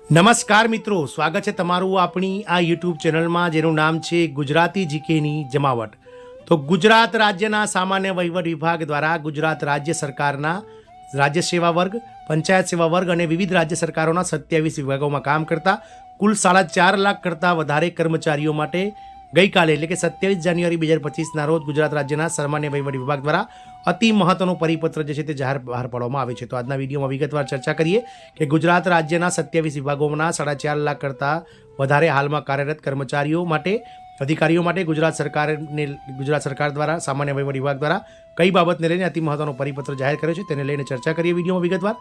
નમસ્કાર મિત્રો, સ્વાગત છે તમારું આપણી આ યુટ્યુબ ચેનલમાં જેનું નામ છે ગુજરાતી જીકેની જમાવટ. તો ગુજરાત રાજ્યના સામાન્ય વહીવટ વિભાગ દ્વારા ગુજરાત રાજ્ય સરકારના રાજ્ય સેવા વર્ગ, પંચાયત સેવા વર્ગ અને વિવિધ રાજ્ય સરકારોના 27 વિભાગોમાં કામ કરતા કુલ 4.5 લાખ કરતાં વધારે કર્મચારીઓ માટે ગઈકાલે એટલે કે 27 જાન્યુઆરી 2025ના રોજ ગુજરાત રાજ્યના સામાન્ય વહીવટ વિભાગ દ્વારા અતિ મહત્વનો પરિપત્ર જે છે તે બહાર પાડવામાં આવે છે. તો આજના વિડીયોમાં વિગતવાર ચર્ચા કરીએ કે ગુજરાત રાજ્યના 27 વિભાગોના 4.5 લાખ કરતાં વધારે હાલમાં કાર્યરત કર્મચારીઓ માટે, અધિકારીઓ માટે ગુજરાત સરકાર દ્વારા સામાન્ય વહીવટ વિભાગ દ્વારા કઈ બાબતને લઈને અતિ મહત્વનો પરિપત્ર જાહેર કર્યો છે તેને લઈને ચર્ચા કરીએ વિડીયોમાં વિગતવાર.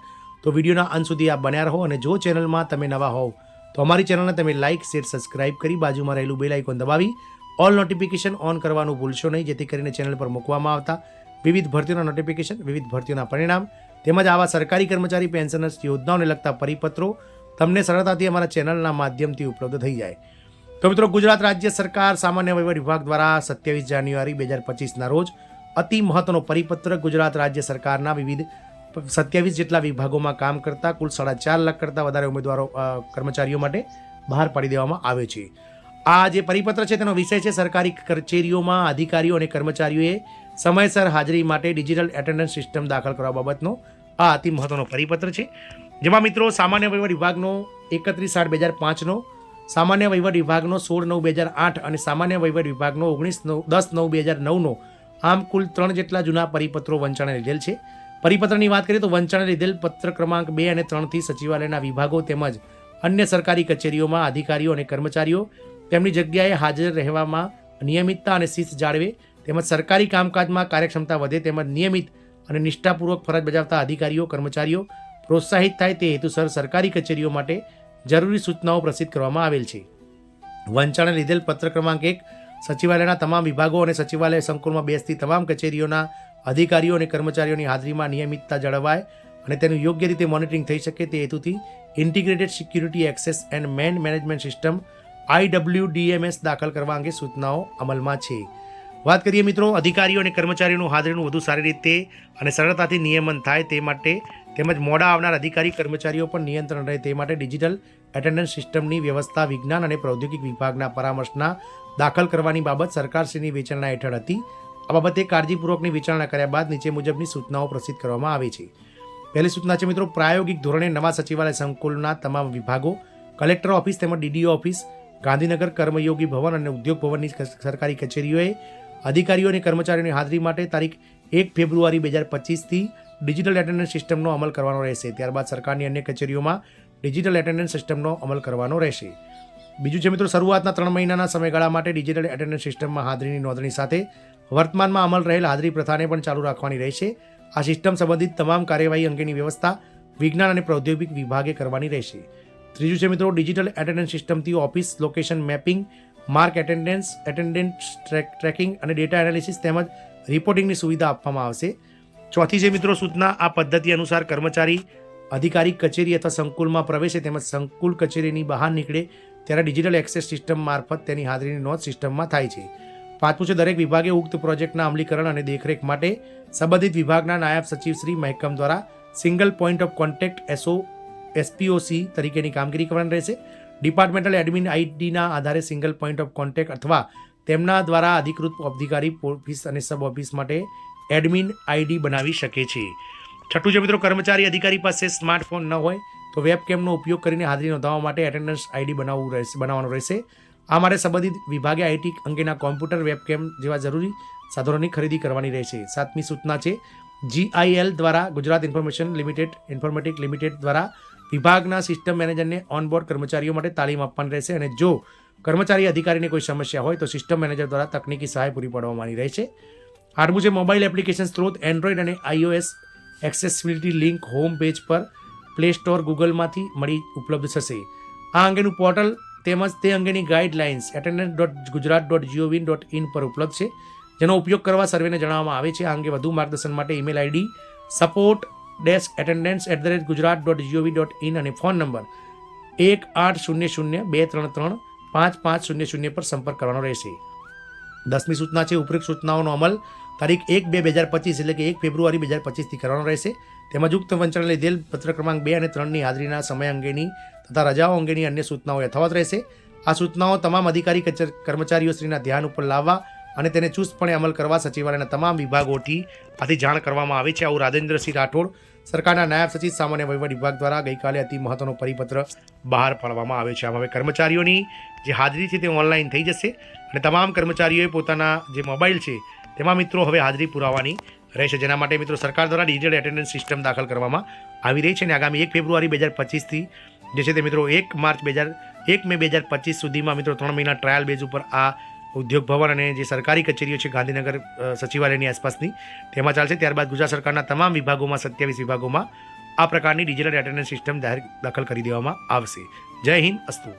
તો વિડીયોના અંત સુધી આપ બન્યા રહો અને જો ચેનલમાં તમે નવા હોવ તો અમારી ચેનલને તમે લાઇક, શેર, સબસ્ક્રાઇબ કરી બાજુમાં રહેલું બેલ આઇકોન દબાવી ઓલ નોટિફિકેશન ઓન કરવાનું ભૂલશો નહીં, જેથી કરીને ચેનલ પર મૂકવામાં આવતા વિવિધ ભરતીઓના નોટિફિકેશન, વિવિધ ભરતીઓના પરિણામ તેમજ આવા સરકારી કર્મચારી પેન્શનર્સ યોજનાઓને લગતા પરિપત્રો તમને સરળતાથી અમારા ચેનલના માધ્યમથી ઉપલબ્ધ થઈ જાય. તો મિત્રો, ગુજરાત રાજ્ય સરકાર સામાન્ય વહીવટ વિભાગ દ્વારા 27 જાન્યુઆરી 2025ના રોજ અતિ મહત્વનો પરિપત્ર ગુજરાત રાજ્ય સરકારના વિવિધ 27 જેટલા વિભાગોમાં કામ કરતા કુલ 4.5 લાખ કરતાં વધારે ઉમેદવારો કર્મચારીઓ માટે બહાર પાડી દેવામાં આવે છે. આ જે પરિપત્ર છે તેનો વિષય છે સરકારી કચેરીઓમાં અધિકારીઓ અને કર્મચારીઓએ સમયસર હાજરી માટે ડિજિટલ એટેન્ડન્સ સિસ્ટમ દાખલ કરવા બાબતનો આ અતિ મહત્વનો પરિપત્ર છે, જેમાં મિત્રો સામાન્ય વહીવટ વિભાગનો 31/8/2005નો, સામાન્ય વહીવટ વિભાગનો 16/9/2008 અને સામાન્ય વહીવટ વિભાગનો 19/10/2009નો આમ કુલ 3 જેટલા જૂના પરિપત્રો વંચાણે લીધેલ છે. પરિપત્રની વાત કરીએ તો વંચાણે લીધેલ પત્ર ક્રમાંક 2 અને 3થી સચિવાલયના વિભાગો તેમજ અન્ય સરકારી કચેરીઓમાં અધિકારીઓ અને કર્મચારીઓ તેમની જગ્યાએ હાજર રહેવામાં નિયમિતતા અને શિસ્ત જાળવે તેમજ સરકારી કામકાજમાં કાર્યક્ષમતા વધે તેમજ નિયમિત અને નિષ્ઠાપૂર્વક ફરજ બજાવતા અધિકારીઓ કર્મચારીઓ પ્રોત્સાહિત થાય તે હેતુસર સરકારી કચેરીઓ માટે જરૂરી સૂચનાઓ પ્રસિદ્ધ કરવામાં આવેલ છે. વંચાણે લીધેલ પત્ર ક્રમાંક 1 સચિવાલયના તમામ વિભાગો અને સચિવાલય સંકુલમાં બેસતી તમામ કચેરીઓના અધિકારીઓ અને કર્મચારીઓની હાજરીમાં નિયમિતતા જળવાય અને તેનું યોગ્ય રીતે મોનિટરિંગ થઈ શકે તે હેતુથી integrated security access and man management system IWDMS દાખલ કરવા અંગે સૂચનાઓ અમલમાં છે. વાત કરીએ મિત્રો, અધિકારીઓ અને કર્મચારીઓનું હાજરીનું વધુ સારી રીતે અને સરળતાથી નિયમન થાય તે માટે તેમજ મોડા આવનાર અધિકારી કર્મચારીઓ પર નિયંત્રણ રહે તે માટે ડિજિટલ એટેન્ડન્સ સિસ્ટમની વ્યવસ્થા વિજ્ઞાન અને પ્રૌદ્યોગિક વિભાગના પરામર્શના દાખલ કરવાની બાબત સરકારશ્રીની વિચારણા હેઠળ હતી. આ બાબતે કાળજીપૂર્વકની વિચારણા કર્યા બાદ નીચે મુજબની સૂચનાઓ પ્રસિદ્ધ કરવામાં આવી છે. પહેલી સૂચના છે મિત્રો, પ્રાયોગિક ધોરણે નવા સચિવાલય સંકુલના તમામ વિભાગો, કલેક્ટર ઓફિસ તેમજ DDO ઓફિસ, ગાંધીનગર, કર્મયોગી ભવન અને ઉદ્યોગ ભવનની સરકારી કચેરીઓએ અધિકારીઓ અને કર્મચારીઓની હાજરી માટે તારીખ 1 ફેબ્રુઆરી 2025થી ડિજિટલ એટેન્ડન્સ સિસ્ટમનો અમલ કરવાનો રહેશે. ત્યારબાદ સરકારની અન્ય કચેરીઓમાં ડિજિટલ એટેન્ડન્સ સિસ્ટમનો અમલ કરવાનો રહેશે. બીજું છે મિત્રો, શરૂઆતના 3 મહિનાના સમયગાળા માટે ડિજિટલ એટેન્ડન્સ સિસ્ટમમાં હાજરીની નોંધણી સાથે વર્તમાનમાં અમલ રહેલ હાજરી પ્રથાને પણ ચાલુ રાખવાની રહેશે. આ સિસ્ટમ સંબંધિત તમામ કાર્યવાહી અંગેની વ્યવસ્થા વિજ્ઞાન અને પ્રૌદ્યોગિક વિભાગે કરવાની રહેશે. ત્રીજું છે મિત્રો, ડિજિટલ એટેન્ડન્સ સિસ્ટમથી office location mapping, mark attendance tracking અને ડેટા એનાલિસિસ તેમજ રિપોર્ટિંગની સુવિધા આપવામાં આવશે. ચોથી છે મિત્રો સૂચના, આ પદ્ધતિ અનુસાર કર્મચારી અધિકારી કચેરી અથવા સંકુલમાં પ્રવેશે તેમજ સંકુલ કચેરીની બહાર નીકળે ત્યારે ડિજિટલ એક્સેસ સિસ્ટમ મારફત તેની હાજરીની નોંધ સિસ્ટમમાં થાય છે. પાંચમું છે, દરેક વિભાગે ઉક્ત પ્રોજેક્ટના અમલીકરણ અને દેખરેખ માટે સંબંધિત વિભાગના નાયબ સચિવ શ્રી મહેકમ દ્વારા single point of contact SPOC તરીકેની કામગીરી કરવાની રહેશે. ડિપાર્ટમેન્ટલ એડમિન આઈડીના આધારે સિંગલ પોઈન્ટ ઓફ કોન્ટેક્ટ અથવા તેમના દ્વારા અધિકૃત અધિકારી ઓફિસ અને સબ ઓફિસ માટે એડમિન આઈડી બનાવી શકે છે. છઠ્ઠું છે મિત્રો, કર્મચારી અધિકારી પાસે સ્માર્ટફોન ન હોય તો વેબકેમનો ઉપયોગ કરીને હાજરી નોંધાવવા માટે એટેન્ડન્સ આઈડી બનાવવાનું રહેશે. આ માટે સંબંધિત વિભાગે IT અંગેના કોમ્પ્યુટર, વેબકેમ જેવા જરૂરી સાધનોની ખરીદી કરવાની રહેશે. સાતમી સૂચના છે, GIL દ્વારા ગુજરાત ઇન્ફોર્મેટિક લિમિટેડ દ્વારા વિભાગના સિસ્ટમ મેનેજરને ઓનબોર્ડ કર્મચારીઓ માટે તાલીમ આપવાની રહેશે અને જો કર્મચારી અધિકારીને કોઈ સમસ્યા હોય તો સિસ્ટમ મેનેજર દ્વારા તકનીકી સહાય પૂરી પાડવાની રહેશે. આઠમું છે, મોબાઈલ એપ્લિકેશન સ્ત્રોત એન્ડ્રોઈડ અને iOS accessibility link home page પર પ્લે સ્ટોર, ગૂગલમાંથી મળી ઉપલબ્ધ થશે. આ અંગેનું પોર્ટલ તેમજ તે અંગેની ગાઈડલાઇન્સ attendance.gujarat.gov.in પર ઉપલબ્ધ છે, જેનો ઉપયોગ કરવા સર્વેને જણાવવામાં આવે છે. આ અંગે વધુ માર્ગદર્શન માટે ઈમેલ આઈડી support@attendance@gujarat.gov.in અને ફોન નંબર 1800-233-5500 પર સંપર્ક કરવાનો રહેશે. 10મી સૂચના છે, ઉપરોક્ત સૂચનાઓનો અમલ તારીખ 1/2/2025 એટલે કે 1 ફેબ્રુઆરી 2025થી કરવાનો રહેશે. તેમજ ઉક્ત વંચાણે લીધેલ પત્ર ક્રમાંક 2 અને 3ની હાજરીના સમય અંગેની તથા રજાઓ અંગેની અન્ય સૂચનાઓ યથાવત રહેશે. આ સૂચનાઓ તમામ અધિકારી કર્મચારીઓશ્રીના ધ્યાન ઉપર લાવવા અને તેને ચુસ્તપણે અમલ કરવા સચિવાલયના તમામ વિભાગોથી આથી જાણ કરવામાં આવે છે. આવું રાજેન્દ્રસિંહ રાઠોડ, સરકારના નાયબ સચિવ સામાન્ય વહીવટ વિભાગ દ્વારા ગઈકાલે અતિ મહત્વનો પરિપત્ર બહાર પાડવામાં આવ્યો છે. આમ હવે કર્મચારીઓની જે હાજરી છે તે ઓનલાઈન થઈ જશે અને તમામ કર્મચારીઓએ પોતાના જે મોબાઈલ છે તેમાં મિત્રો હવે હાજરી પુરાવાની રહેશે, જેના માટે મિત્રો સરકાર દ્વારા ડિજિટલ એટેન્ડન્સ સિસ્ટમ દાખલ કરવામાં આવી રહી છે અને આગામી 1 ફેબ્રુઆરી 2025થી જે છે તે મિત્રો 1 મે 2025 સુધીમાં મિત્રો 3 મહિના ટ્રાયલ બેઝ ઉપર આ ઉદ્યોગ ભવન અને જે સરકારી કચેરીઓ છે ગાંધીનગર સચિવાલયની આસપાસની તેમાં ચાલશે. ત્યારબાદ ગુજરાત સરકારના તમામ વિભાગોમાં 27 વિભાગોમાં આ પ્રકારની ડિજિટલ એટેન્ડન્સ સિસ્ટમ દાખલ કરી દેવામાં આવશે. જય હિન્દ, અસ્તુ.